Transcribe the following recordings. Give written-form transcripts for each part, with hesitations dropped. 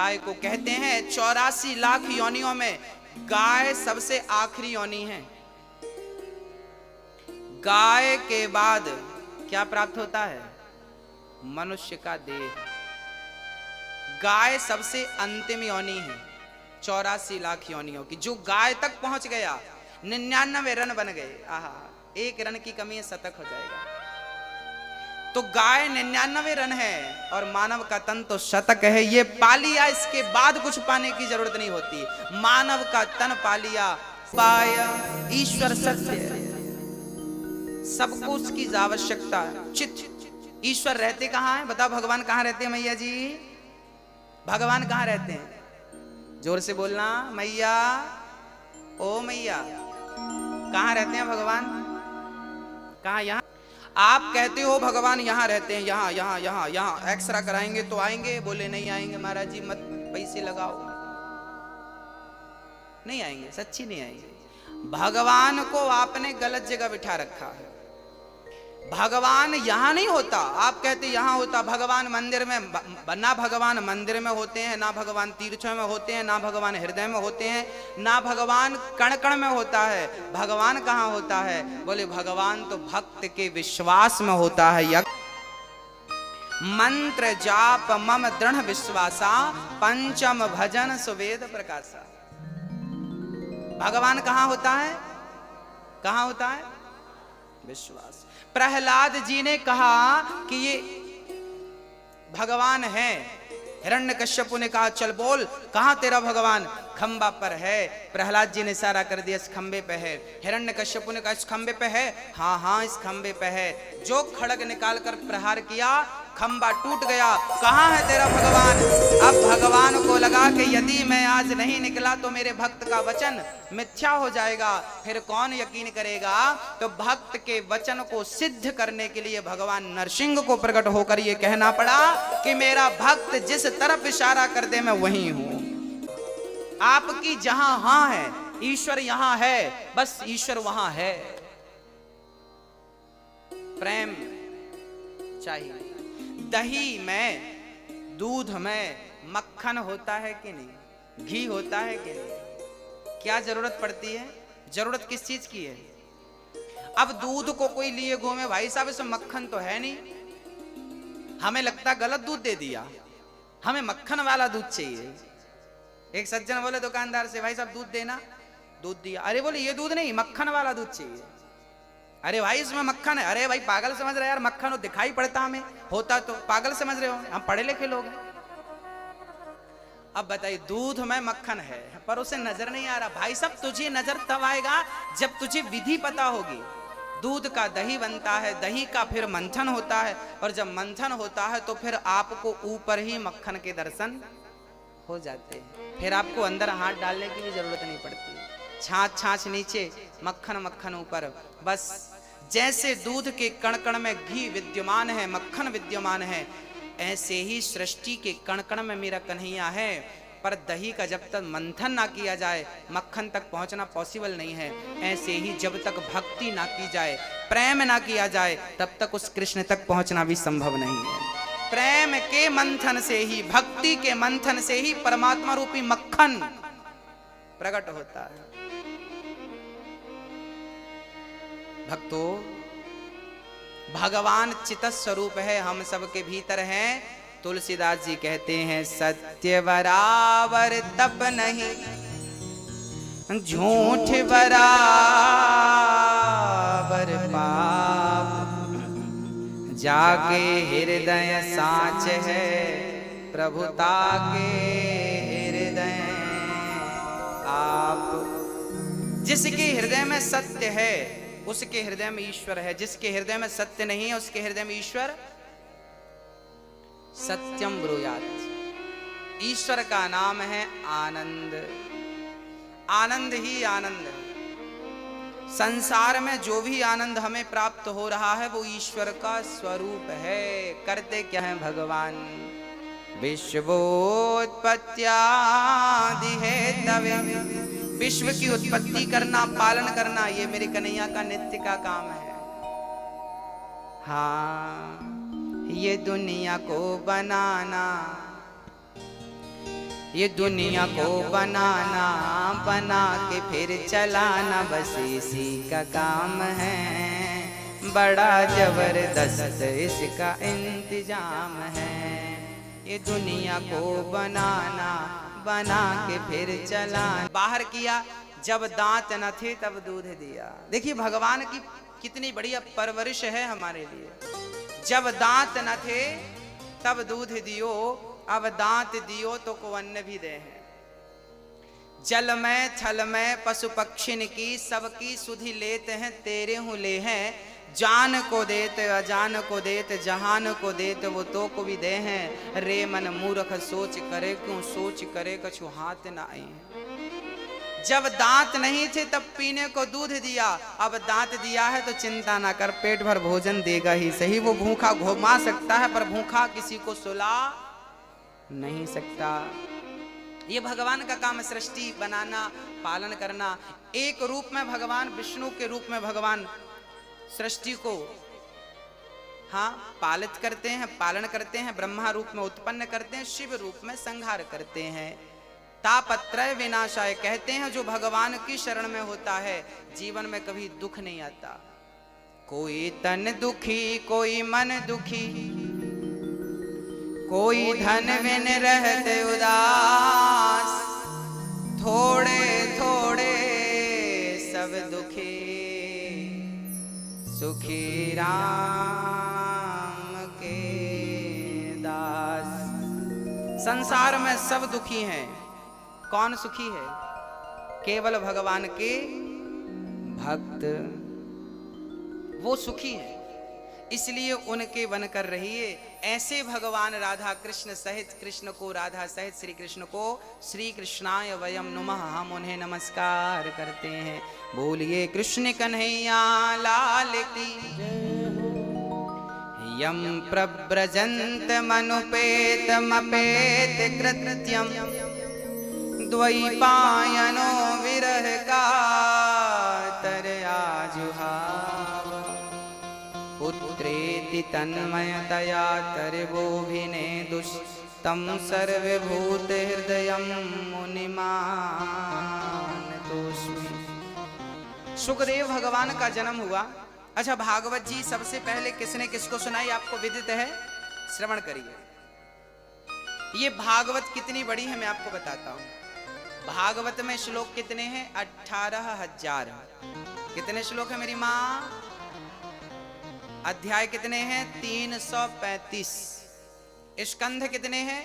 गाय को कहते हैं 84 लाख योनियों में गाय सबसे आखिरी योनि है। गाय के बाद क्या प्राप्त होता है? मनुष्य का देह। गाय सबसे अंतिम योनि है 84 लाख योनियों की। जो गाय तक पहुंच गया 99 रन बन गए। आहा, एक रन की कमी है, शतक हो जाएगा। तो गाय 99 रन है और मानव का तन तो शतक है। ये पा लिया, इसके बाद कुछ पाने की जरूरत नहीं होती। मानव का तन पा लिया, पाया ईश्वर सत्य, सबको उसकी आवश्यकता। चित ईश्वर रहते कहाँ हैं? बताओ, भगवान कहाँ रहते हैं मैया जी? भगवान कहाँ रहते हैं? जोर से बोलना, मैया, ओ मैया, कहाँ रहते हैं भगवान? कहाँ? यहाँ। आप कहते हो भगवान यहाँ रहते हैं, यहाँ यहाँ यहाँ यहाँ। एक्सरा कराएंगे तो आएंगे? बोले नहीं आएंगे महाराज जी, मत पैसे लगाओ, नहीं आएंगे, सच्ची नहीं आएंगे। भगवान को आपने गलत जगह बिठा रखा है। भगवान यहाँ नहीं होता। आप कहते यहाँ होता। भगवान मंदिर में, ना भगवान मंदिर में होते हैं, ना भगवान तीर्थों में होते हैं, ना भगवान हृदय में होते हैं, ना भगवान कण कण में होता है। भगवान कहाँ होता है? बोले भगवान तो भक्त के विश्वास में होता है। मंत्र जाप मम दृढ़ विश्वासा, पंचम भजन सुवेद प्रकाशा। भगवान कहाँ होता है? कहाँ होता है? विश्वास। प्रहलाद जी ने कहा कि ये भगवान है। हिरण्यकश्यप ने कहा चल बोल, कहां तेरा भगवान? खंबा पर है। प्रहलाद जी ने इशारा कर दिया, इस खंबे पे है। हिरण्यकश्यप ने कहा इस खंबे पे है? हाँ हाँ, इस खंबे पे है। जो खड़ग निकाल कर प्रहार किया, खंबा टूट गया। कहां है तेरा भगवान? अब भगवान को लगा कि यदि मैं आज नहीं निकला तो मेरे भक्त का वचन मिथ्या हो जाएगा, फिर कौन यकीन करेगा? तो भक्त के वचन को सिद्ध करने के लिए भगवान नरसिंह को प्रकट होकर यह कहना पड़ा कि मेरा भक्त जिस तरफ इशारा कर दे मैं वहीं हूं। आपकी जहां हां है, ईश्वर यहां है, बस ईश्वर वहां है। प्रेम चाहिए। दही में, दूध में मक्खन होता है कि नहीं? घी होता है कि नहीं? क्या जरूरत पड़ती है? जरूरत किस चीज की है? अब दूध को कोई लिए घूमे, भाई साहब इसमें मक्खन तो है नहीं, हमें लगता गलत दूध दे दिया, हमें मक्खन वाला दूध चाहिए। एक सज्जन बोले दुकानदार से, भाई साहब दूध देना। दूध दिया। अरे बोले ये दूध नहीं, मक्खन वाला दूध चाहिए। अरे भाई इसमें मक्खन है। अरे भाई पागल समझ रहे यार, मक्खन हो दिखाई पड़ता, हमें होता तो पागल समझ रहे हो, हम पढ़े लिखे लोग हैं। अब बताइए, दूध में मक्खन है पर उसे नजर नहीं आ रहा। भाई साहब तुझे नजर तब आएगा जब तुझे विधि पता होगी। दूध का दही बनता है, दही का फिर मंथन होता है, और जब मंथन होता है तो फिर आपको ऊपर ही मक्खन के दर्शन हो जाते हैं। फिर आपको अंदर हाथ डालने की भी जरूरत नहीं पड़ती। छाछ छाछ नीचे, मक्खन मक्खन ऊपर। बस जैसे दूध के कण कण में घी विद्यमान है, मक्खन विद्यमान है, ऐसे ही सृष्टि के कण कण में मेरा कन्हैया है। पर दही का जब तक मंथन ना किया जाए मक्खन तक पहुंचना पॉसिबल नहीं है। ऐसे ही जब तक भक्ति ना की जाए, प्रेम ना किया जाए, तब तक उस कृष्ण तक पहुंचना भी संभव नहीं है। प्रेम के मंथन से ही, भक्ति के मंथन से ही परमात्मा रूपी मक्खन प्रकट होता है। भक्तों, भगवान चित स्वरूप है, हम सबके भीतर हैं। तुलसीदास जी कहते हैं सत्य बराबर तप नहीं, झूठ बराबर पाप, जाके हृदय साच है, प्रभुता के हृदय आप। जिसके हृदय में सत्य है उसके हृदय में ईश्वर है, जिसके हृदय में सत्य नहीं है उसके हृदय में ईश्वर सत्यम ब्रूयात्। ईश्वर का नाम है आनंद। आनंद ही आनंद है। संसार में जो भी आनंद हमें प्राप्त हो रहा है वो ईश्वर का स्वरूप है। करते क्या है भगवान? विश्वोत्पत्त्यादि हेतवे, विश्व की उत्पत्ति करना, पालन करना, ये मेरे कन्हैया का नित्य का काम है। हाँ, ये दुनिया को बनाना ये दुनिया को बनाना, बना के फिर चलाना, बस इसी का काम है, बड़ा जबरदस्त इसका इंतजाम है। ये दुनिया को बनाना, बना के फिर चलाना। बाहर किया जब दांत न थे तब दूध दिया। देखिए भगवान की कितनी बढ़िया परवरिश है हमारे लिए। जब दांत न थे तब दूध दियो, अब दांत दियो तो को अन्न भी दे हैं। जल में थल में पशु पक्षिन की सबकी सुधि लेते हैं, तेरे हूँ ले हैं। जान को देते अजान को देते, जहान को देते वो तो को भी दे हैं। रे मन मूर्ख सोच करे, क्यों सोच करे कछु हाथ न आए। जब दांत नहीं थे तब पीने को दूध दिया, अब दांत दिया है तो चिंता ना कर, पेट भर भोजन देगा ही सही। वो भूखा घुमा सकता है पर भूखा किसी को सुला नहीं सकता। ये भगवान का काम, सृष्टि बनाना, पालन करना। एक रूप में भगवान विष्णु के रूप में भगवान सृष्टि को पालित करते हैं, पालन करते हैं। ब्रह्मा रूप में उत्पन्न करते हैं, शिव रूप में संहार करते हैं। तापत्रय विनाशाय कहते हैं जो भगवान की शरण में होता है जीवन में कभी दुख नहीं आता। कोई तन दुखी कोई मन दुखी, कोई धन बिन रहते उदास, थोड़े थोड़े सब दुखी, सुखी राम के दास। संसार में सब दुखी हैं, कौन सुखी है? केवल भगवान के भक्त, वो सुखी है। इसलिए उनके बनकर रहिए। ऐसे भगवान राधा कृष्ण सहित, कृष्ण को राधा सहित श्री कृष्ण को श्री कृष्णाय वयम नुमः, हम उन्हें नमस्कार करते हैं। बोलिए कृष्ण कन्हैया लाल की। यम प्रव्रजन्त मनुपेतमपेत कृत्यम, द्वैपायनो विरह कातर आजुहाव। पुत्रेति तन्मयतया तर्वोभिने दुष्टं, सर्वभूत हृदयं मुनिमानतोऽस्मि। सुखदेव भगवान का जन्म हुआ। अच्छा, भागवत जी सबसे पहले किसने किसको सुनाई आपको विदित है? श्रवण करिए। ये भागवत कितनी बड़ी है मैं आपको बताता हूं। भागवत में श्लोक कितने हैं? 18,000। कितने श्लोक है मेरी माँ? अध्याय कितने हैं? 335। स्कंध कितने हैं?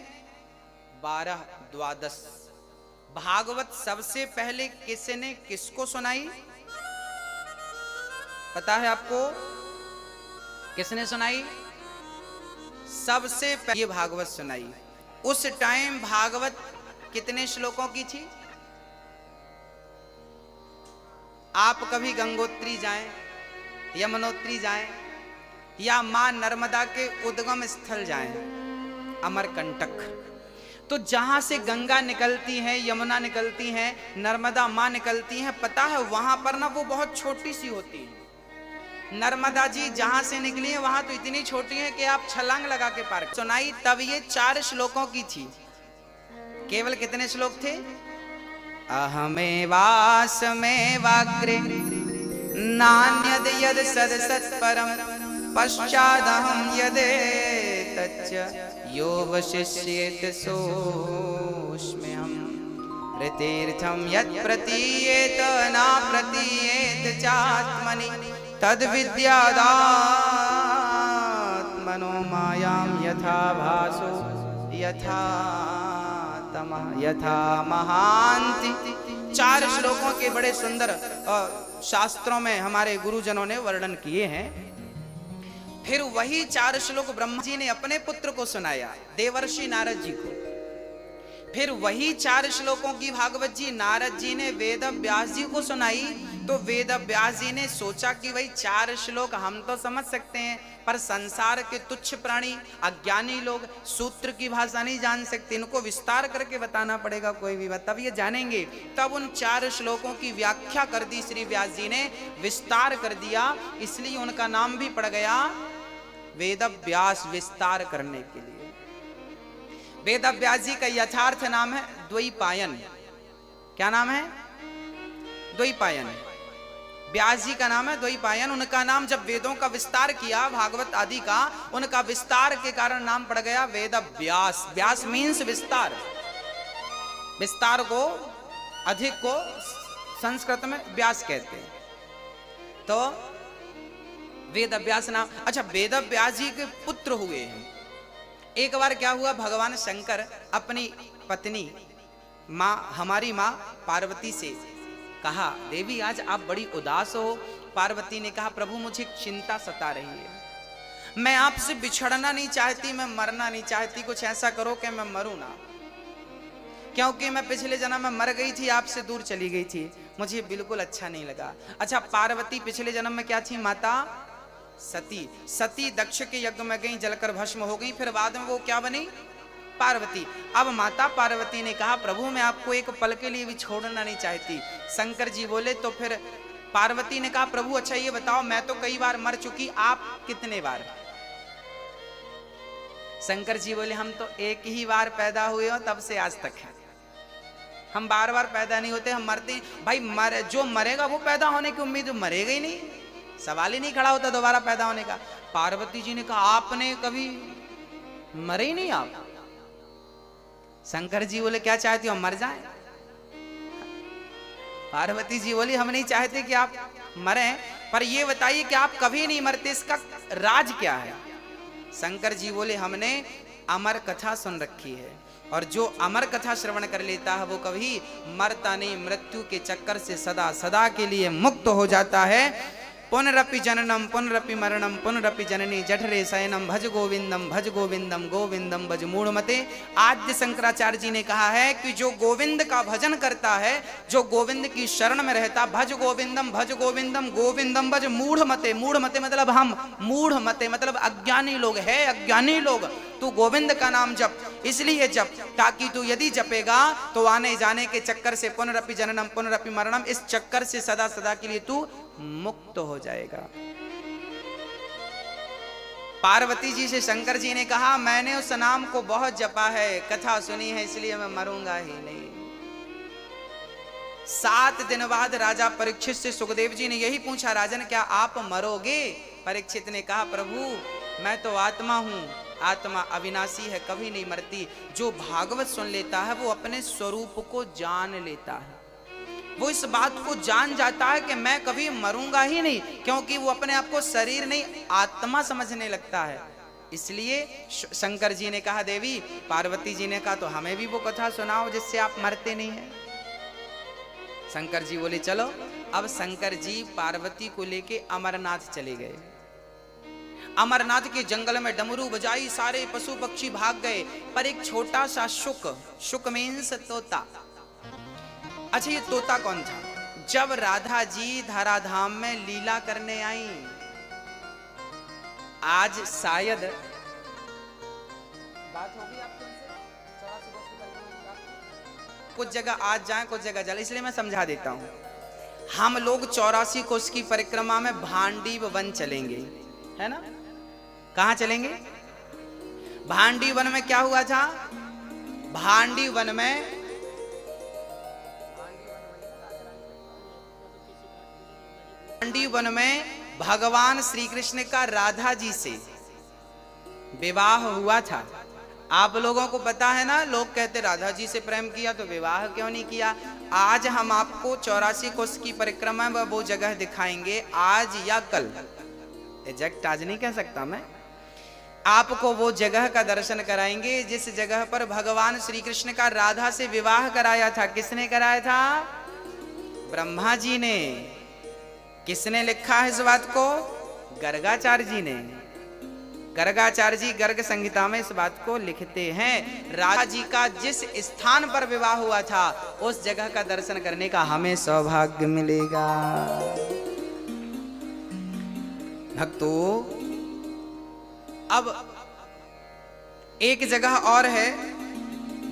12, 12। भागवत सबसे पहले किसने किसको सुनाई पता है आपको? किसने सुनाई? सबसे पहले ये भागवत सुनाई। उस टाइम भागवत कितने श्लोकों की थी? आप कभी गंगोत्री जाएं, यमुनोत्री जाएं, या मां नर्मदा के उद्गम स्थल जाएं, अमरकंटक, तो जहां से गंगा निकलती है, यमुना निकलती है, नर्मदा मां निकलती हैं, पता है वहां पर ना वो बहुत छोटी सी होती है। नर्मदा जी जहां से निकली है वहां तो इतनी छोटी है कि आप छलांग लगा के पार सुनाई। तब ये 4 श्लोकों की थी। केवल कितने श्लोक थे? अहमेवास्मेवाग्रे नान्यद यद सद सत्परम, पश्चादहं यदेतच्च यो वशिष्येत सोऽस्म्यहम्। ऋतीर्थं यत् प्रतीयेत न प्रतीयेत चात्मनि, तद्विद्यादात्मनो मायां यथा भासो यथा तमः यथा महांति। 4 श्लोकों के बड़े सुंदर शास्त्रों में हमारे गुरुजनों ने वर्णन किए हैं। फिर वही 4 श्लोक ब्रह्मा जी ने अपने पुत्र को सुनाया, देवर्षि नारद जी को। फिर वही 4 श्लोकों की भागवत जी नारद जी ने वेद व्यास जी को सुनाई। तो वेद व्यास जी ने सोचा कि भाई 4 श्लोक हम तो समझ सकते हैं, पर संसार के तुच्छ प्राणी, अज्ञानी लोग सूत्र की भाषा नहीं जान सकते, इनको विस्तार करके बताना पड़ेगा कोई भी बात, तब ये जानेंगे। तब उन 4 श्लोकों की व्याख्या कर दी श्री व्यास जी ने, विस्तार कर दिया। इसलिए उनका नाम भी पड़ गया वेद व्यास, विस्तार करने के लिए। वेद व्यास जी का यथार्थ नाम है द्वैपायन। क्या नाम है? द्वैपायन। व्यास जी का नाम है द्वैपायन। उनका नाम जब वेदों का विस्तार किया, भागवत आदि का, उनका विस्तार के कारण नाम पड़ गया वेद व्यास। व्यास मीन्स विस्तार। विस्तार को, अधिक को संस्कृत में व्यास कहते हैं। तो वेद व्यास नाम। अच्छा, वेद व्यास जी के पुत्र हुए हैं। एक बार क्या हुआ, भगवान शंकर अपनी पत्नी हमारी माँ पार्वती से कहा, देवी आज आप बड़ी उदास हो। पार्वती ने कहा, प्रभु मुझे चिंता सता रही है, मैं आपसे बिछड़ना नहीं चाहती, मैं मरना नहीं चाहती, कुछ ऐसा करो कि मैं मरूं ना, क्योंकि मैं पिछले जन्म में मर गई थी, आपसे दूर चली गई थी, मुझे बिल्कुल अच्छा नहीं लगा। अच्छा, पार्वती पिछले जन्म में क्या थी? माता सती। सती दक्ष के यज्ञ में गई, जलकर भस्म हो गई, फिर बाद में वो क्या बनी? पार्वती। अब माता पार्वती ने कहा, प्रभु मैं आपको एक पल के लिए भी छोड़ना नहीं चाहती। शंकर जी बोले, तो फिर पार्वती ने कहा, प्रभु अच्छा ये बताओ, मैं तो कई बार मर चुकी, आप कितने बार? शंकर जी बोले, हम तो एक ही बार पैदा हुए हो तब से आज तक है, हम बार बार पैदा नहीं होते, हम मरते। भाई जो मरेगा वो पैदा होने की उम्मीद, मरेगा ही नहीं, सवाल ही नहीं खड़ा होता दोबारा पैदा होने का। पार्वती जी ने कहा, आपने कभी मरे ही नहीं आप? शंकर जी बोले, क्या चाहती हो हम मर जाएं? पार्वती जी बोली, हम नहीं चाहते कि आप मरें, पर ये बताइए कि आप कभी नहीं मरते, इसका राज क्या है? शंकर जी बोले, हमने अमर कथा सुन रखी है, और जो अमर कथा श्रवण कर लेता है वो कभी मरता नहीं, मृत्यु के चक्कर से सदा सदा के लिए मुक्त हो जाता है। पुनरपि जननम पुनरपि मरणम पुनरपि जननी जठरे शयनम भज गोविंदम गोविंदम भज मूढ़मते। आद्य शंकराचार्य जी ने कहा है कि जो गोविंद का भजन करता है, जो गोविंद की शरण में रहता, भज गोविंदम गोविंदम भज मूढ़मते। मूढ़मते मतलब हम, मूढ़मते मतलब अज्ञानी लोग है, अज्ञानी लोग। तू गोविंद का नाम जप, इसलिए जप ताकि तू यदि जपेगा तो आने जाने के चक्कर से, पुनरपि जननम पुनरपि मरणम, इस चक्कर से सदा सदा के लिए तू मुक्त हो जाएगा। पार्वती जी से शंकर जी ने कहा, मैंने उस नाम को बहुत जपा है, कथा सुनी है, इसलिए मैं मरूंगा ही नहीं। 7 दिन बाद राजा परीक्षित से सुखदेव जी ने यही पूछा, राजन क्या आप मरोगे? परीक्षित ने कहा, प्रभु मैं तो आत्मा हूं, आत्मा अविनाशी है, कभी नहीं मरती। जो भागवत सुन लेता है वो अपने स्वरूप को जान लेता है, वो इस बात को जान जाता है कि मैं कभी मरूंगा ही नहीं, क्योंकि वो अपने आप को शरीर नहीं आत्मा समझने लगता है। इसलिए शंकर जी ने कहा, देवी, पार्वती जी ने कहा, तो हमें भी वो कथा सुनाओ जिससे आप मरते नहीं हैं। शंकर जी बोले, चलो। अब शंकर जी पार्वती को लेके अमरनाथ चले गए। अमरनाथ के जंगल में डमरू बजाई, सारे पशु पक्षी भाग गए, पर एक छोटा सा शुक मीन्स तोता। अच्छा, ये तोता कौन था? जब राधा जी धराधाम में लीला करने आई, आज शायद बात होगी आपको, कुछ जगह आज जाए कुछ जगह जाए, इसलिए मैं समझा देता हूं। हम लोग 84 कोस की परिक्रमा में भांडी वन चलेंगे, है ना? कहां चलेंगे? भांडी वन में क्या हुआ था? भांडी वन में भगवान श्री कृष्ण का राधा जी से विवाह हुआ था। आप लोगों को पता है ना, लोग कहते राधा जी से प्रेम किया तो विवाह क्यों नहीं किया। आज हम आपको 84 कोस की परिक्रमा में वो जगह दिखाएंगे, आज या कल, एग्जैक्ट आज नहीं कह सकता मैं, आपको वो जगह का दर्शन कराएंगे जिस जगह पर भगवान श्री कृष्ण का राधा से विवाह कराया था। किसने कराया था? ब्रह्मा जी ने। किसने लिखा है इस बात को? गर्गाचार्य जी ने। गर्गाचार्य जी गर्ग संहिता में इस बात को लिखते हैं। राधा जी का जिस स्थान पर विवाह हुआ था उस जगह का दर्शन करने का हमें सौभाग्य मिलेगा। भक्तों, अब एक जगह और है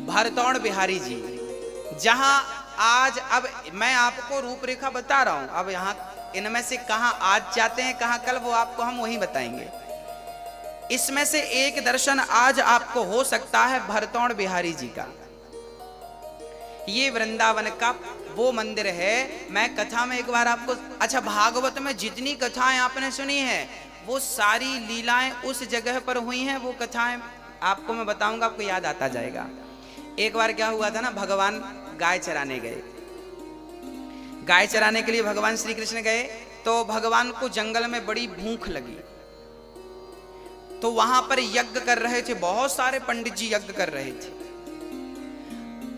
भरतौड़ बिहारी जी, जहां आज, अब मैं आपको रूपरेखा बता रहा हूं, अब यहां इनमें से कहां आज जाते हैं कहां कल, वो आपको हम वहीं बताएंगे। इसमें से एक दर्शन आज आपको हो सकता है भरतौड़ बिहारी जी का। ये वृंदावन का वो मंदिर है। मैं कथा में एक बार आपको, अच्छा, भागवत में जितनी कथाएं आपने सुनी है वो सारी लीलाएं उस जगह पर हुई हैं। वो कथाएं आपको मैं बताऊंगा, आपको याद आता जाएगा। एक बार क्या हुआ था ना, भगवान गाय चराने गए। गाय चराने के लिए भगवान श्री कृष्ण गए, तो भगवान को जंगल में बड़ी भूख लगी, तो वहां पर यज्ञ कर रहे थे, बहुत सारे पंडित जी यज्ञ कर रहे थे।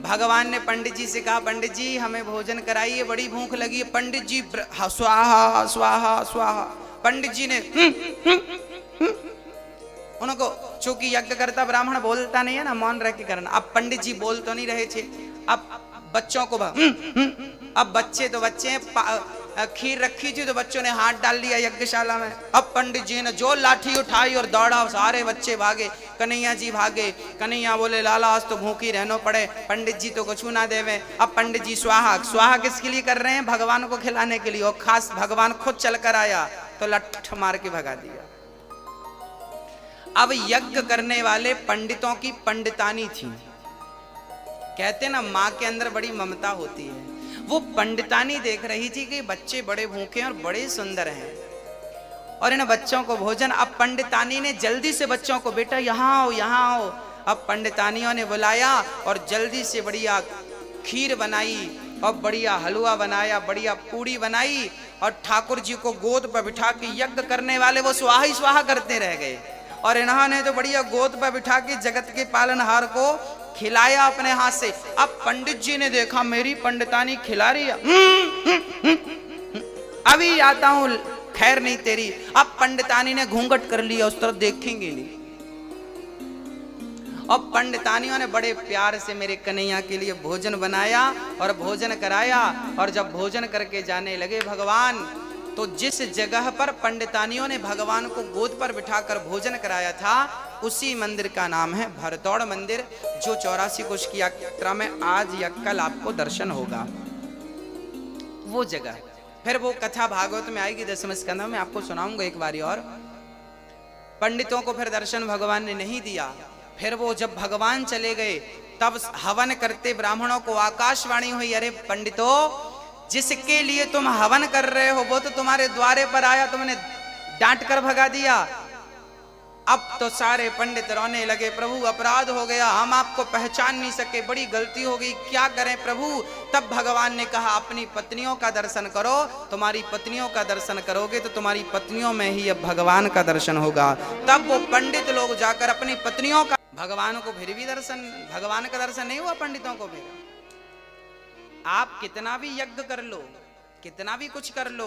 भगवान ने पंडित जी से कहा, पंडित जी हमें भोजन कराइए, बड़ी भूख लगी है। पंडित जी स्वाहा स्वाहा स्वाहा। पंडित जी ने उनको, चूंकि यज्ञ करता ब्राह्मण बोलता नहीं है ना, मौन रह के करना। अब पंडित जी बोल तो नहीं रहे थे, अब बच्चों को अब बच्चे तो बच्चे हैं, खीर रखी थी तो बच्चों ने हाथ डाल दिया यज्ञशाला में। अब पंडित जी ने जो लाठी उठाई और दौड़ा, सारे बच्चे भागे, कन्हैया जी भागे। कन्हैया बोले, लाला आज तो भूखी रहना पड़े, पंडित जी तो कुछ ना देवे। अब पंडित जी स्वाहा स्वाहा किसके लिए कर रहे हैं? भगवान को खिलाने के लिए। और खास भगवान खुद चल कर आया तो लठ मार के भगा दिया। अब यज्ञ करने वाले पंडितों की पंडितानी थी। कहते ना माँ के अंदर बड़ी ममता होती है। वो पंडितानी देख रही थी कि बच्चे बड़े भूखे और बड़े सुंदर हैं और इन बच्चों को भोजन। अब पंडितानी ने जल्दी से बच्चों को, बेटा यहाँ आओ यहाँ आओ। अब पंडितानियों ने बुलाया और जल्दी से बढ़िया खीर बनाई और बढ़िया हलवा बनाया, बढ़िया पूड़ी बनाई और ठाकुर जी को गोद पर बिठा के, यज्ञ करने वाले वो स्वाहा ही स्वाहा करते रह गए और इन्होंने तो बढ़िया गोद पर बिठा के जगत के पालनहार को खिलाया अपने हाथ से। अब पंडित जी ने देखा मेरी पंडितानी खिला रही है, अभी आता हूं, खैर नहीं तेरी। अब पंडितानी ने घूंघट कर लिया, उस तरफ देखेंगे नहीं। अब पंडितानियों ने बड़े प्यार से मेरे कन्हैया के लिए भोजन बनाया और भोजन कराया। और जब भोजन करके जाने लगे भगवान, तो जिस जगह पर पंडितानियों ने भगवान को गोद पर बिठाकर भोजन कराया था, उसी मंदिर का नाम है भरतौड़ मंदिर, जो 84 कोष की यात्रा में आज या कल आपको दर्शन होगा। वो जगह, फिर वो कथा भागवत में आएगी 10वें स्कंद में, आपको सुनाऊंगा एक बारी और। पंडितों को फिर दर्शन भगवान ने नहीं दिया। फिर वो जब भगवान चले गए, तब हवन करते ब्राह्मणों को आकाशवाणी हुई, अरे पंडितों, जिसके लिए तुम हवन कर रहे हो वो तो तुम्हारे द्वारे पर आया, तुमने डांट कर भगा दिया। अब तो सारे पंडित रोने लगे, प्रभु अपराध हो गया, हम आपको पहचान नहीं सके, बड़ी गलती हो गई, क्या करें प्रभु। तब भगवान ने कहा, अपनी पत्नियों का दर्शन करो, तुम्हारी पत्नियों का दर्शन करोगे तो तुम्हारी पत्नियों में ही अब भगवान का दर्शन होगा। तब वो पंडित लोग जाकर अपनी पत्नियों का, भगवान को फिर भी दर्शन, भगवान का दर्शन नहीं हुआ पंडितों को। फिर आप कितना भी यज्ञ कर लो, कितना भी कुछ कर लो,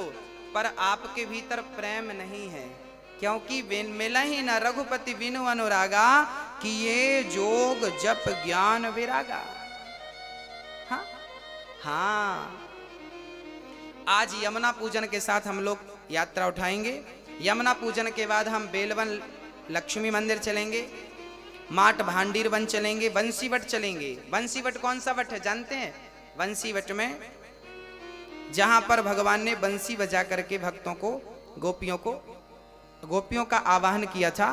पर आपके भीतर प्रेम नहीं है, क्योंकि मिला ही न रघुपति बिनु अनुरागा, कि ये जोग जप ज्ञान विरागा। हाँ हाँ, आज यमुना पूजन के साथ हम लोग यात्रा उठाएंगे। यमुना पूजन के बाद हम बेलवन लक्ष्मी मंदिर चलेंगे, माट भांडीर वन चलेंगे, बंसीवट चलेंगे। बंसीवट कौन सा वट है जानते हैं? बंसीवट में जहां पर भगवान ने बंसी बजा करके भक्तों को, गोपियों का आवाहन किया था।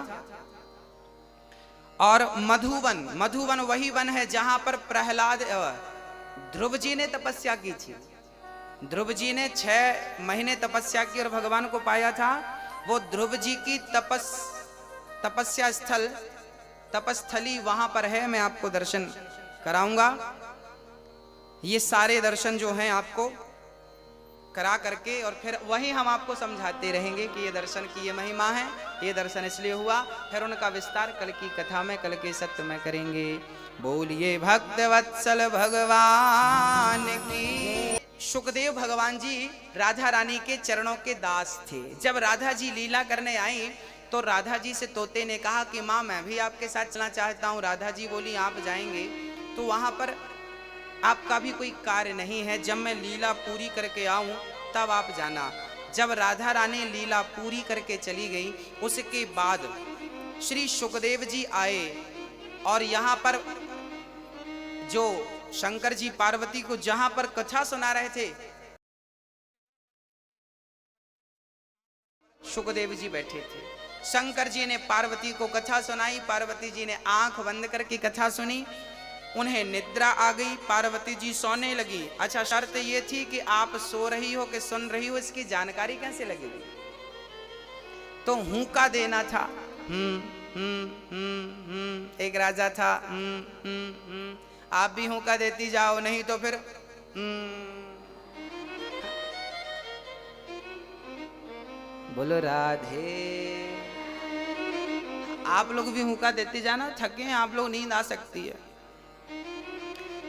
और मधुवन, मधुवन वही वन है जहां पर प्रहलाद, ध्रुव जी ने तपस्या की थी। ध्रुव जी ने 6 महीने तपस्या की और भगवान को पाया था। वो ध्रुव जी की तपस्या स्थल, तपस्थली वहां पर है, मैं आपको दर्शन कराऊंगा। ये सारे दर्शन जो हैं आपको करा करके और फिर वही हम आपको समझाते रहेंगे कि ये दर्शन की ये महिमा है, ये दर्शन इसलिए हुआ। फिर उनका विस्तार कल की कथा में, कल के सत्य में करेंगे। बोलिए भक्त वत्सल भगवान की। सुखदेव भगवान जी राधा रानी के चरणों के दास थे। जब राधा जी लीला करने आई तो राधा जी से तोते ने कहा कि माँ मैं भी आपके साथ चलना चाहता हूँ। राधा जी बोली आप जाएंगे तो वहां पर आपका भी कोई कार्य नहीं है, जब मैं लीला पूरी करके आऊं तब आप जाना। जब राधा रानी लीला पूरी करके चली गई, उसके बाद श्री सुखदेव जी आए और यहाँ पर जो शंकर जी पार्वती को जहां पर कथा सुना रहे थे, सुखदेव जी बैठे थे। शंकर जी ने पार्वती को कथा सुनाई। पार्वती जी ने आंख बंद करके कथा सुनी। उन्हें निद्रा आ गई। पार्वती जी सोने लगी। अच्छा, शर्त ये थी कि आप सो रही हो कि सुन रही हो इसकी जानकारी कैसे लगेगी? तो हुंका देना था। एक राजा था। आप भी हुंका देती जाओ, नहीं तो फिर बोलो राधे। आप लोग भी हुंका देते जाना, थके हैं आप लोग, नींद आ सकती है।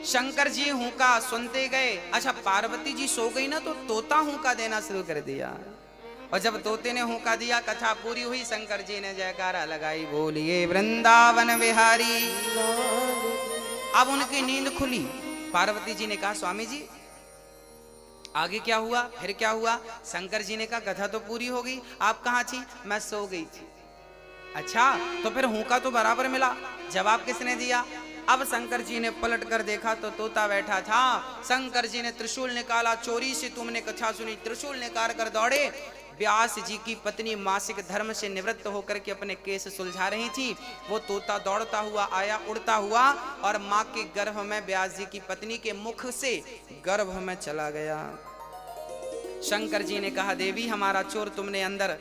शंकर जी हुंका सुनते गए। अच्छा, पार्वती जी सो गई ना, तो तोता हुंका देना शुरू कर दिया। और जब तोते ने हुंका दिया, कथा पूरी हुई। शंकर जी ने जयकारा लगाई, बोलिए वृंदावन विहारी। अब उनकी नींद खुली। पार्वती जी ने कहा, स्वामी जी आगे क्या हुआ, फिर क्या हुआ? शंकर जी ने कहा, कथा तो पूरी हो गई, आप कहाँ थी? मैं सो गई थी। अच्छा, तो फिर हुंका तो बराबर मिला, जवाब किसने दिया? अब शंकर जी ने पलट कर देखा तो तोता बैठा था। शंकर जी ने त्रिशूल निकाला, चोरी से तुमने कथा सुनी। त्रिशूल निकाल कर दौड़े। व्यास जी की पत्नी मासिक धर्म से निवृत्त होकर के अपने केस सुलझा रही थी। वो तोता दौड़ता हुआ आया, उड़ता हुआ, और माँ के गर्भ में, व्यास जी की पत्नी के मुख से गर्भ में चला गया। शंकर जी ने कहा, देवी हमारा चोर तुमने अंदर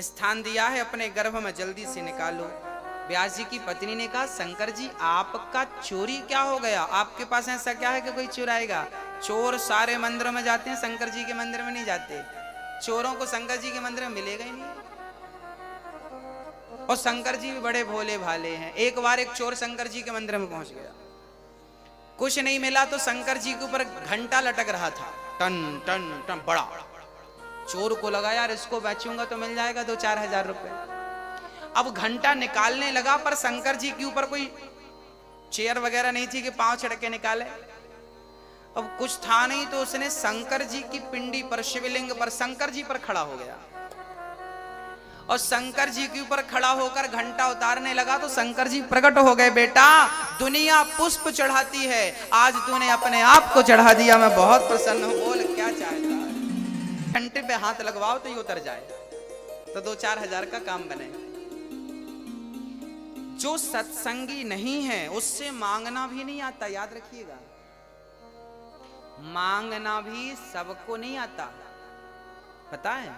स्थान दिया है, अपने गर्भ में जल्दी से निकालो। व्यास जी की पत्नी ने कहा, शंकर जी आपका चोरी क्या हो गया? आपके पास ऐसा क्या है कि कोई चुराएगा? चोर सारे मंदिरों में जाते हैं, शंकर जी के मंदिर में नहीं जाते। चोरों को शंकर जी के मंदिर में मिलेगा ही नहीं। और शंकर जी भी बड़े भोले भाले हैं। एक बार एक चोर शंकर जी के मंदिर में पहुंच गया, कुछ नहीं मिला तो शंकर जी के ऊपर घंटा लटक रहा था, टन टन टन, बड़ा। चोर को लगा यार इसको बेचूंगा तो मिल जाएगा 2-4 हजार रुपए। अब घंटा निकालने लगा, पर शंकर जी के ऊपर कोई चेयर वगैरह नहीं थी कि पांव छिड़के निकाले। अब कुछ था नहीं तो उसने शंकर जी की पिंडी पर, शिवलिंग पर, शंकर जी पर खड़ा हो गया और शंकर जी के ऊपर खड़ा होकर घंटा उतारने लगा। तो शंकर जी प्रकट हो गए, बेटा दुनिया पुष्प चढ़ाती है, आज तूने अपने आप को चढ़ा दिया, मैं बहुत प्रसन्न हूं। बोल क्या चाहता है? घंटे पे हाथ लगवाओ तो ये उतर जाए, तो 2-4 हजार का काम बने। जो सत्संगी नहीं है उससे मांगना भी नहीं आता, याद रखिएगा। मांगना भी सबको नहीं आता, पता है?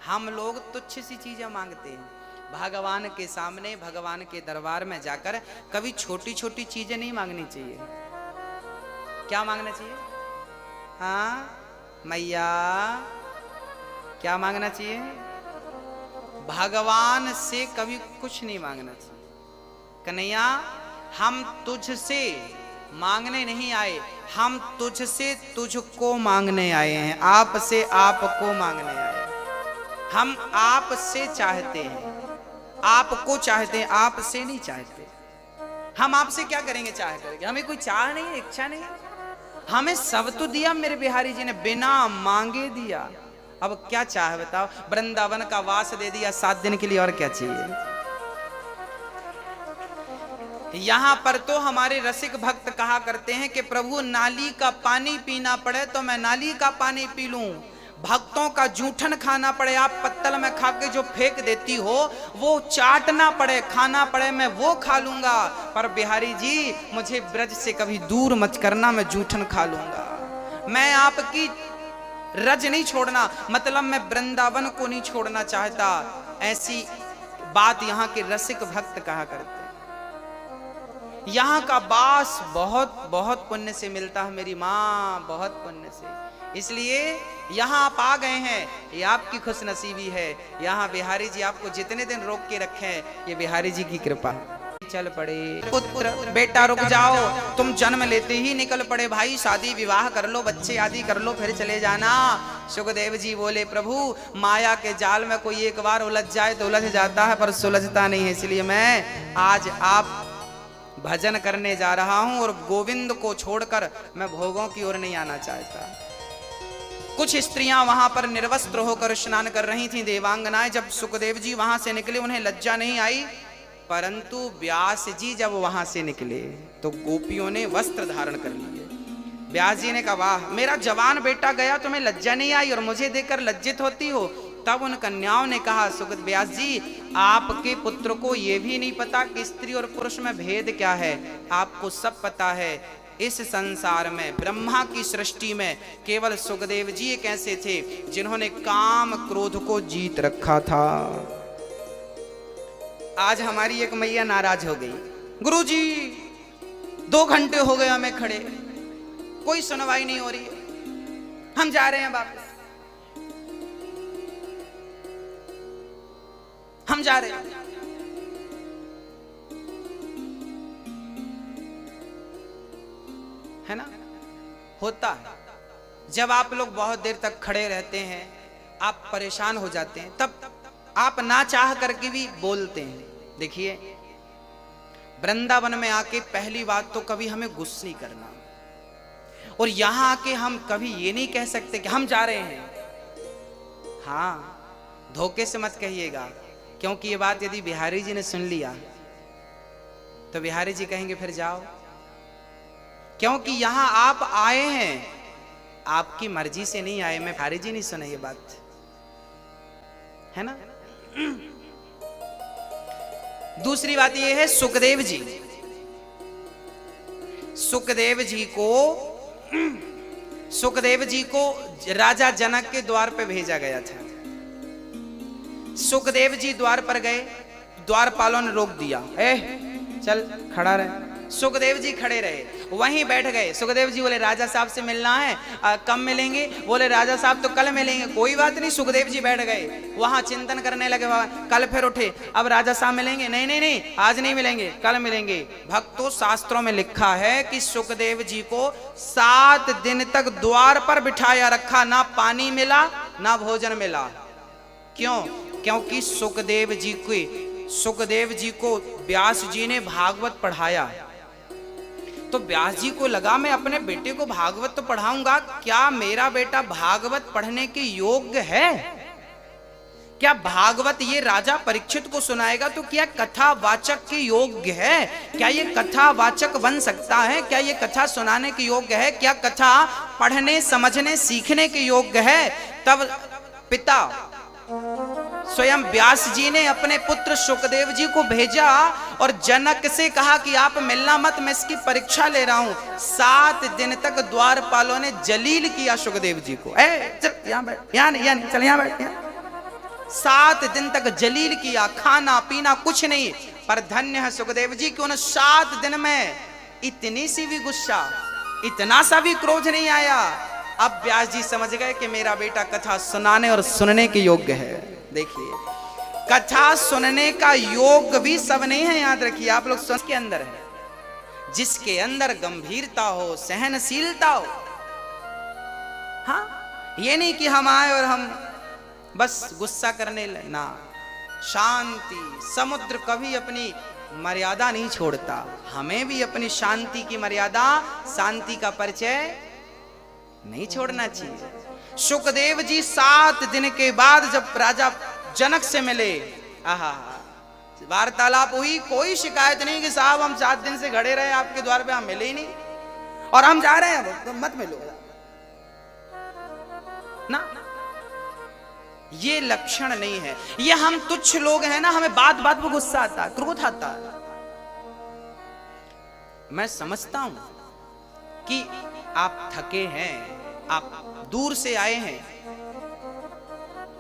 हम लोग तुच्छ सी चीजें मांगते हैं। भगवान के सामने, भगवान के दरबार में जाकर कभी छोटी छोटी चीजें नहीं मांगनी चाहिए। क्या मांगना चाहिए? हाँ मैया, क्या मांगना चाहिए? भगवान से कभी कुछ नहीं मांगना चाहिए। कन्हैया हम तुझसे मांगने नहीं आए, हम तुझसे तुझको मांगने आए हैं, आपसे आपको मांगने आए हैं। हम आपसे चाहते हैं, आपको चाहते हैं, आपसे नहीं चाहते। हम आपसे क्या करेंगे चाह करके? हमें कोई चाह नहीं है, इच्छा नहीं है। हमें सब तो दिया मेरे बिहारी जी ने, बिना मांगे दिया। अब क्या चाह बताओ? वृंदावन का वास दे दिया 7 दिन के लिए, और क्या चाहिए? यहां पर तो हमारे रसिक भक्त कहा करते हैं कि प्रभु नाली का पानी पीना पड़े तो मैं नाली का पानी पी लूं, भक्तों का जूठन खाना पड़े, आप पत्तल में खा के जो फेंक देती हो वो चाटना पड़े, खाना पड़े, मैं वो खा लूंगा, पर बिहारी जी मुझे ब्रज से कभी दूर मत करना, मैं जूठन खा लूंगा। मैं आपकी रज नहीं छोड़ना, मतलब मैं वृंदावन को नहीं छोड़ना चाहता। ऐसी बात यहाँ के रसिक भक्त कहा करते। यहाँ का वास बहुत बहुत पुण्य से मिलता है मेरी माँ, बहुत पुण्य से। इसलिए यहाँ आप आ गए हैं, ये आपकी खुशनसीबी है। यहाँ बिहारी जी आपको जितने दिन रोक के रखे हैं, ये बिहारी जी की कृपा। चल पड़े पुत्र बेटा रुक जाओ, तुम जन्म लेते ही निकल पड़े भाई, शादी विवाह कर लो, बच्चे आदि कर लो, फिर चले जाना। सुखदेव जी बोले, प्रभु माया के जाल में कोई एक बार उलझ जाए तो उलझ जाता है, पर सुलझता नहीं है। इसलिए मैं आज आप भजन करने जा रहा हूं और गोविंद को छोड़कर मैं भोगों की ओर नहीं आना चाहता। कुछ स्त्रियां वहां पर निर्वस्त्र होकर स्नान कर रही थीं, देवांगनाएं। जब सुखदेव जी वहां से निकले उन्हें लज्जा नहीं आई, परंतु व्यास जी जब वहां से निकले तो गोपियों ने वस्त्र धारण कर लिए। व्यास जी ने कहा, वाह मेरा जवान बेटा गया, तुम्हें लज्जा नहीं आई और मुझे देखकर लज्जित होती हो। तब उन कन्याओं ने कहा, सुगत व्यास जी, आपके पुत्र को यह भी नहीं पता कि स्त्री और पुरुष में भेद क्या है। आपको सब पता है। इस संसार में, ब्रह्मा की सृष्टि में केवल सुखदेव जी एक ऐसे थे जिन्होंने काम क्रोध को जीत रखा था। आज हमारी एक मैया नाराज हो गई, गुरुजी 2 घंटे हो गए हमें खड़े, कोई सुनवाई नहीं हो रही है, हम जा रहे हैं वापस, हम जा रहे हैं। है ना, होता है। जब आप लोग बहुत देर तक खड़े रहते हैं, आप परेशान हो जाते हैं, तब आप ना चाह करके भी बोलते हैं। देखिए, वृंदावन में आके पहली बात तो कभी हमें गुस्सा नहीं करना, और यहां आके हम कभी ये नहीं कह सकते कि हम जा रहे हैं। हाँ, धोखे से मत कहिएगा, क्योंकि ये बात यदि बिहारी जी ने सुन लिया तो बिहारी जी कहेंगे फिर जाओ, क्योंकि यहां आप आए हैं, आपकी मर्जी से नहीं आए। मैं बिहारी जी नहीं सुना ये बात, है ना। दूसरी बात ये है, सुखदेव जी, सुखदेव जी को राजा जनक के द्वार पे भेजा गया था। सुखदेव जी द्वार पर गए, द्वारपालों ने रोक दिया, चल खड़ा रहे। सुखदेव जी खड़े रहे, वहीं बैठ गए। सुखदेव जी बोले, राजा साहब से मिलना है, कब मिलेंगे? बोले, राजा साहब तो कल मिलेंगे। कोई बात नहीं, सुखदेव जी बैठ गए, वहां चिंतन करने लगे। कल फिर उठे, अब राजा साहब मिलेंगे? नहीं नहीं नहीं, आज नहीं मिलेंगे, कल मिलेंगे। भक्तों, शास्त्रों में लिखा है कि सुखदेव जी को 7 दिन तक द्वार पर बिठाया रखा, ना पानी मिला ना भोजन मिला। क्यों? क्योंकि सुखदेव जी को व्यास जी ने भागवत पढ़ाया। तो व्यास जी को लगा, मैं अपने बेटे को भागवत तो पढ़ाऊंगा, क्या मेरा बेटा भागवत पढ़ने के योग्य है? क्या भागवत ये राजा परीक्षित को सुनाएगा तो क्या कथावाचक के योग्य है? क्या ये कथावाचक बन सकता है? क्या ये कथा सुनाने के योग्य है? क्या कथा पढ़ने, समझने, सीखने के योग्य है? तब पिता स्वयं व्यास जी ने अपने पुत्र सुखदेव जी को भेजा और जनक से कहा कि आप मिलना मत, मैं इसकी परीक्षा ले रहा हूं। 7 दिन तक द्वारपालों ने जलील किया सुखदेव जी को। चल यहाँ बैठ, यहाँ नहीं, चल यहाँ बैठ। 7 दिन तक जलील किया, खाना पीना कुछ नहीं। पर धन्य है सुखदेव जी कि उन 7 दिन में इतनी सी भी गुस्सा, इतना सा भी क्रोध नहीं आया। अब व्यास जी समझ गए कि मेरा बेटा कथा सुनाने और सुनने के योग्य है। देखिए, कथा सुनने का योग भी सब नहीं है, याद रखिए आप लोग। के अंदर है, जिसके अंदर गंभीरता हो, सहनशीलता हो। हाँ, ये नहीं कि हम आए और हम बस गुस्सा करने लगे ना। शांति, समुद्र कभी अपनी मर्यादा नहीं छोड़ता। हमें भी अपनी शांति की मर्यादा, शांति का परिचय नहीं छोड़ना चाहिए। सुखदेव जी 7 दिन के बाद जब राजा जनक से मिले, वार्तालाप हुई, कोई शिकायत नहीं कि साहब हम 7 दिन से खड़े रहे आपके द्वार पे, हम मिले ही नहीं और हम जा रहे हैं, तो मत मिलो ना। ये लक्षण नहीं है। ये हम तुच्छ लोग हैं ना, हमें बात बात पर गुस्सा आता है, क्रोध आता है। मैं समझता हूं कि आप थके हैं, आप दूर से आए हैं,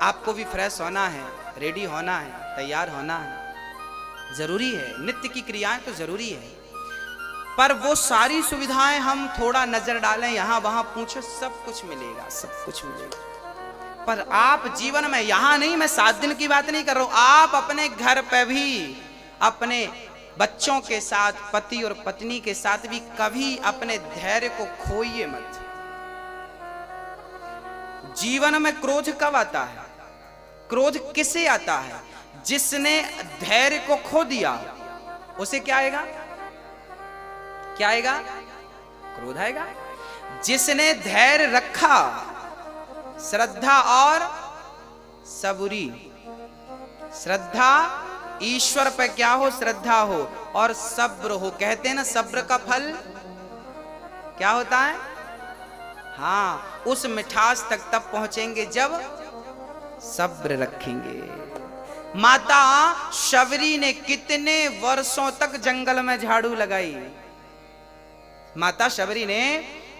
आपको भी फ्रेश होना है, रेडी होना है, तैयार होना है, जरूरी है। नित्य की क्रियाएं तो जरूरी है, पर वो सारी सुविधाएं हम थोड़ा नजर डालें, यहां वहां पूछो, सब कुछ मिलेगा, सब कुछ मिलेगा। पर आप जीवन में, यहां नहीं, मैं 7 दिन की बात नहीं कर रहा हूं, आप अपने घर पे भी अपने बच्चों के साथ, पति और पत्नी के साथ भी कभी अपने धैर्य को खोइए मत। जीवन में क्रोध कब आता है? क्रोध किसे आता है? जिसने धैर्य को खो दिया, उसे क्या आएगा? क्या आएगा? क्रोध आएगा। जिसने धैर्य रखा, श्रद्धा और सबूरी, श्रद्धा ईश्वर पे क्या हो? श्रद्धा हो और सब्र हो। कहते हैं ना, सब्र का फल क्या होता है? हाँ, उस मिठास तक तब पहुंचेंगे जब सब्र रखेंगे। माता शबरी ने कितने वर्षों तक जंगल में झाड़ू लगाई, माता शबरी ने,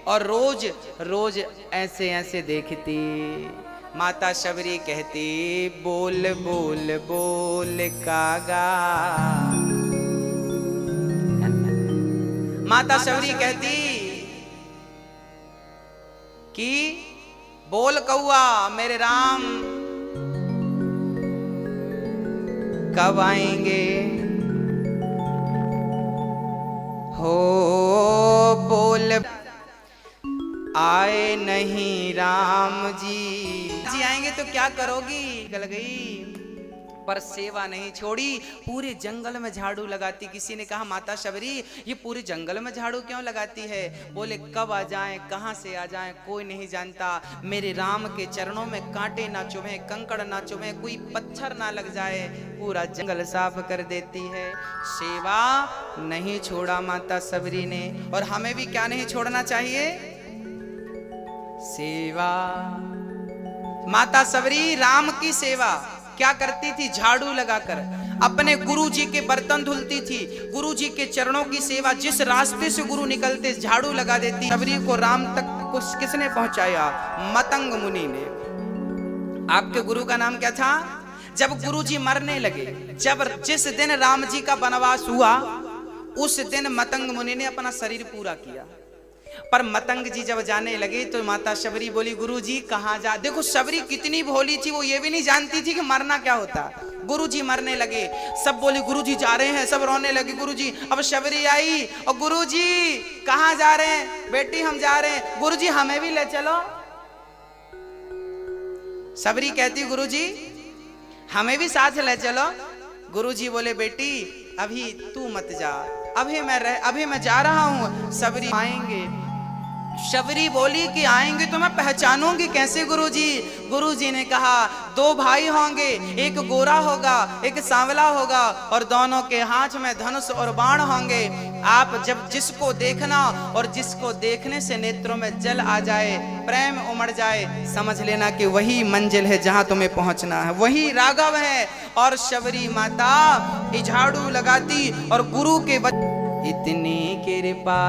और रोज रोज ऐसे ऐसे देखती। माता शबरी कहती, बोल बोल बोल कागा। माता शबरी कहती कि बोल कौआ मेरे राम कब आएंगे, हो बोल आए नहीं राम जी आएंगे तो क्या करोगी। गल गई पर सेवा नहीं छोड़ी, पूरे जंगल में झाड़ू लगाती। किसी ने कहा माता शबरी ये पूरे जंगल में झाड़ू क्यों लगाती है? बोले कब आ जाएं, कहां से आ जाएं कोई नहीं जानता। मेरे राम के चरणों में कांटे ना चुभे, कंकड़ ना चुभे, कोई पत्थर ना लग जाए, पूरा जंगल साफ कर देती है। सेवा नहीं छोड़ा माता शबरी ने। और हमें भी क्या नहीं छोड़ना चाहिए? सेवा। माता शबरी राम की सेवा क्या करती थी? झाड़ू लगाकर अपने गुरु जी के बर्तन धुलती थी, गुरु जी के चरणों की सेवा। जिस रास्ते से गुरु निकलते झाड़ू लगा देती। शबरी को राम तक किसने पहुंचाया? मतंग मुनि ने। आपके गुरु का नाम क्या था? जब गुरु जी मरने लगे, जिस दिन राम जी का वनवास हुआ, उस दिन मतंग मुनि ने अपना शरीर पूरा किया। पर मतंग जी जब जाने लगे तो माता शबरी बोली, गुरु जी कहाँ जा। देखो शबरी कितनी भोली थी, वो ये भी नहीं जानती थी कि मरना क्या होता। गुरु जी मरने लगे, सब बोले गुरु जी जा रहे हैं, सब रोने लगे गुरु जी। अब शबरी आई और गुरु जी कहाँ जा रहे हैं? बेटी हम जा रहे हैं। गुरु जी हमें भी ले चलो। शबरी कहती गुरु जी हमें भी साथ ले चलो। गुरु जी बोले बेटी अभी तू मत जा, अभी मैं जा रहा हूं, शबरी आएंगे। शबरी बोली कि आएंगे तो मैं पहचानूंगी कैसे गुरुजी? गुरुजी ने कहा दो भाई होंगे, एक गोरा होगा एक सांवला होगा, और दोनों के हाथ में धनुष और बाण होंगे। आप जब जिसको देखना और जिसको देखने से नेत्रों में जल आ जाए, प्रेम उमड़ जाए, समझ लेना कि वही मंजिल है जहां तुम्हें पहुंचना है, वही राघव है। और शबरी माता झाड़ू लगाती और गुरु के इतनी कृपा